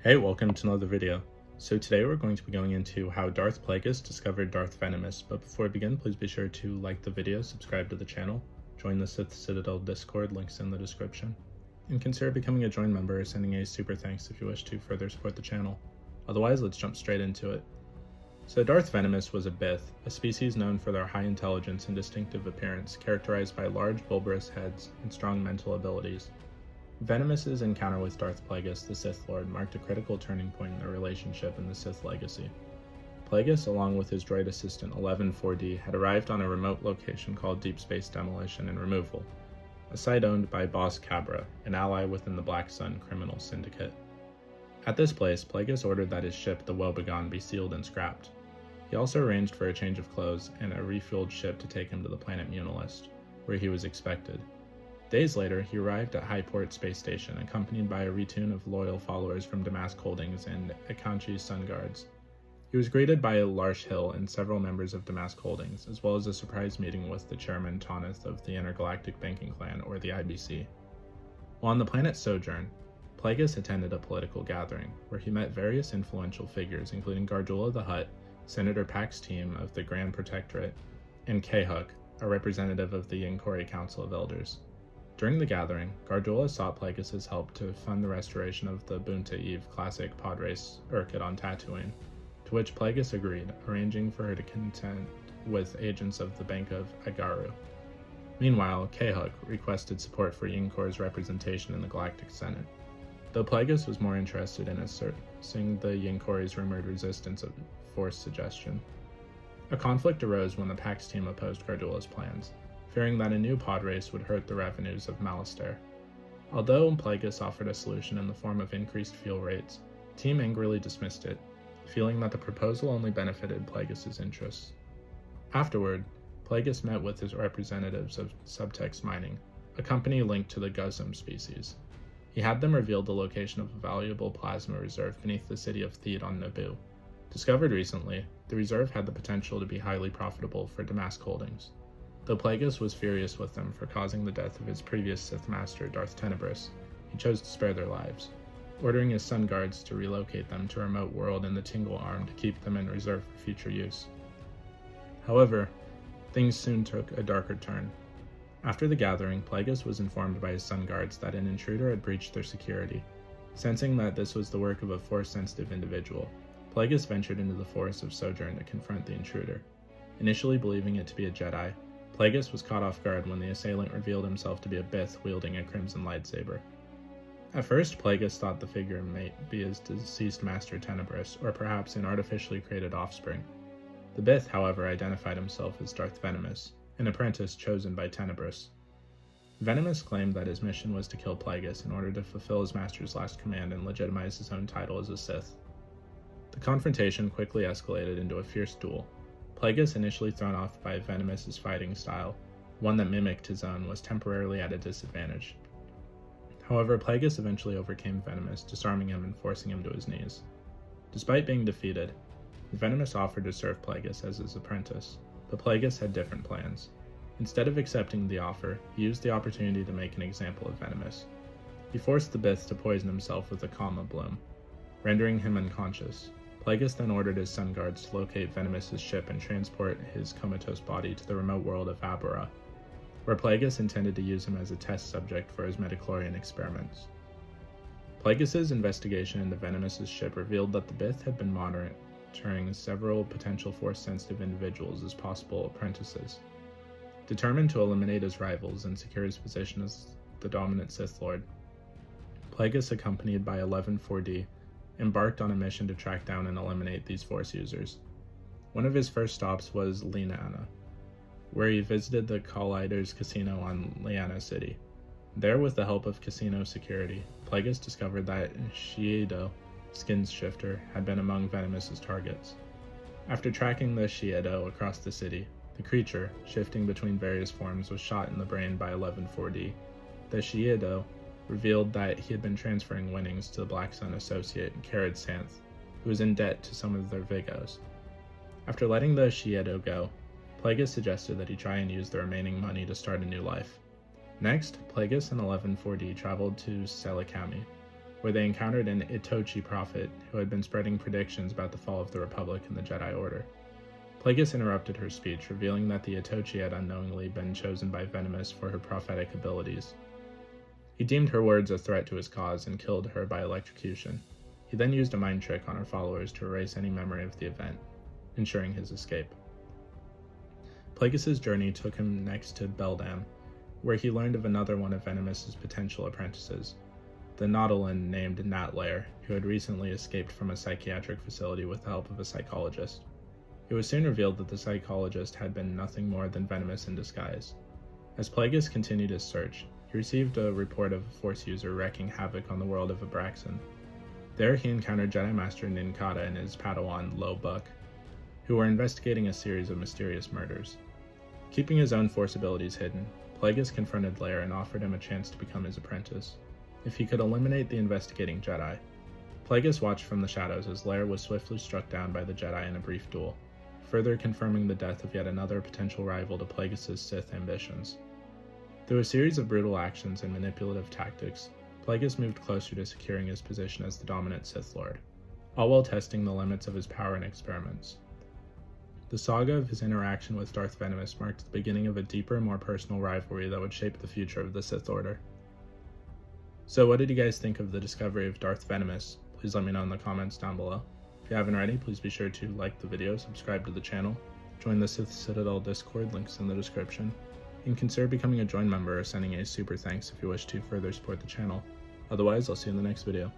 Hey, welcome to another video. So today we're going to be going into how Darth Plagueis discovered Darth Venamis, but before we begin, please be sure to like the video, subscribe to the channel, join the Sith Citadel Discord, links in the description, and consider becoming a join member or sending a super thanks if you wish to further support the channel. Otherwise, let's jump straight into it. So Darth Venamis was a Bith, a species known for their high intelligence and distinctive appearance, characterized by large bulbous heads and strong mental abilities. Venamis's encounter with Darth Plagueis, the Sith Lord, marked a critical turning point in their relationship in the Sith legacy. Plagueis, along with his droid assistant 11-4D, had arrived on a remote location called Deep Space Demolition and Removal, a site owned by Boss Cabra, an ally within the Black Sun criminal syndicate. At this place, Plagueis ordered that his ship, the Woebegone, be sealed and scrapped. He also arranged for a change of clothes and a refueled ship to take him to the planet Munilist, where he was expected. Days later, he arrived at Highport Space Station, accompanied by a retune of loyal followers from Damask Holdings and Akanchi's Sun Guards. He was greeted by Larsh Hill and several members of Damask Holdings, as well as a surprise meeting with the chairman Tanith of the Intergalactic Banking Clan, or the IBC. While on the planet Sojourn, Plagueis attended a political gathering, where he met various influential figures, including Garjula the Hutt, Senator Pax's team of the Grand Protectorate, and Kahuk, a representative of the Yinkori Council of Elders. During the gathering, Garjula sought Plagueis' help to fund the restoration of the Bunta Eve classic pod race Urquid on Tatooine, to which Plagueis agreed, arranging for her to contend with agents of the Bank of Agaru. Meanwhile, Kahuk requested support for Yinkori's representation in the Galactic Senate, though Plagueis was more interested in asserting the Yinkori's rumored resistance of Force suggestion. A conflict arose when the Pax team opposed Garjula's plans, fearing that a new pod race would hurt the revenues of Malastare. Although Plagueis offered a solution in the form of increased fuel rates, the team angrily dismissed it, feeling that the proposal only benefited Plagueis' interests. Afterward, Plagueis met with his representatives of Subtext Mining, a company linked to the Guzum species. He had them reveal the location of a valuable plasma reserve beneath the city of Theed on Naboo. Discovered recently, the reserve had the potential to be highly profitable for Damask Holdings. Though Plagueis was furious with them for causing the death of his previous Sith Master, Darth Tenebrous, he chose to spare their lives, ordering his Sun Guards to relocate them to a remote world in the Tingle Arm to keep them in reserve for future use. However, things soon took a darker turn. After the gathering, Plagueis was informed by his Sun Guards that an intruder had breached their security. Sensing that this was the work of a Force-sensitive individual, Plagueis ventured into the Forest of Sojourn to confront the intruder. Initially believing it to be a Jedi, Plagueis was caught off guard when the assailant revealed himself to be a Bith wielding a crimson lightsaber. At first, Plagueis thought the figure might be his deceased master Tenebrous, or perhaps an artificially created offspring. The Bith, however, identified himself as Darth Venamis, an apprentice chosen by Tenebrous. Venamis claimed that his mission was to kill Plagueis in order to fulfill his master's last command and legitimize his own title as a Sith. The confrontation quickly escalated into a fierce duel. Plagueis, initially thrown off by Venamis' fighting style, one that mimicked his own, was temporarily at a disadvantage. However, Plagueis eventually overcame Venamis, disarming him and forcing him to his knees. Despite being defeated, Venamis offered to serve Plagueis as his apprentice, but Plagueis had different plans. Instead of accepting the offer, he used the opportunity to make an example of Venamis. He forced the Bith to poison himself with a Kama bloom, rendering him unconscious. Plagueis then ordered his Sun Guards to locate Venamis' ship and transport his comatose body to the remote world of Abara, where Plagueis intended to use him as a test subject for his midichlorian experiments. Plagueis' investigation into Venamis' ship revealed that the Bith had been monitoring several potential Force-sensitive individuals as possible apprentices. Determined to eliminate his rivals and secure his position as the dominant Sith Lord, Plagueis, accompanied by 11-4D, embarked on a mission to track down and eliminate these Force users. One of his first stops was Liana, where he visited the Colliders Casino on Liana City. There, with the help of casino security, Plagueis discovered that Shiedo, Skin's shifter, had been among Venamis' targets. After tracking the Shiedo across the city, the creature, shifting between various forms, was shot in the brain by 11-4D. The Shiedo revealed that he had been transferring winnings to the Black Sun associate Carole Santh, who was in debt to some of their Vigos. After letting the Shiedo go, Plagueis suggested that he try and use the remaining money to start a new life. Next, Plagueis and 11-4D traveled to Selakami, where they encountered an Itochi prophet who had been spreading predictions about the fall of the Republic and the Jedi Order. Plagueis interrupted her speech, revealing that the Itochi had unknowingly been chosen by VENAMIS for her prophetic abilities. He deemed her words a threat to his cause and killed her by electrocution. He then used a mind trick on her followers to erase any memory of the event, ensuring his escape. Plagueis' journey took him next to Beldam, where he learned of another one of VENAMIS' potential apprentices, the Nautolan named Natlair, who had recently escaped from a psychiatric facility with the help of a psychologist. It was soon revealed that the psychologist had been nothing more than VENAMIS in disguise. As Plagueis continued his search, he received a report of a Force user wreaking havoc on the world of Abraxan. There he encountered Jedi Master Ninkata and his Padawan Lo Buck, who were investigating a series of mysterious murders. Keeping his own Force abilities hidden, Plagueis confronted Lair and offered him a chance to become his apprentice, if he could eliminate the investigating Jedi. Plagueis watched from the shadows as Lair was swiftly struck down by the Jedi in a brief duel, further confirming the death of yet another potential rival to Plagueis' Sith ambitions. Through a series of brutal actions and manipulative tactics, Plagueis moved closer to securing his position as the dominant Sith Lord, all while testing the limits of his power and experiments. The saga of his interaction with Darth Venamis marked the beginning of a deeper, more personal rivalry that would shape the future of the Sith Order. So what did you guys think of the discovery of Darth Venamis? Please let me know in the comments down below. If you haven't already, please be sure to like the video, subscribe to the channel, join the Sith Citadel Discord, links in the description, and consider becoming a join member or sending a super thanks if you wish to further support the channel. Otherwise, I'll see you in the next video.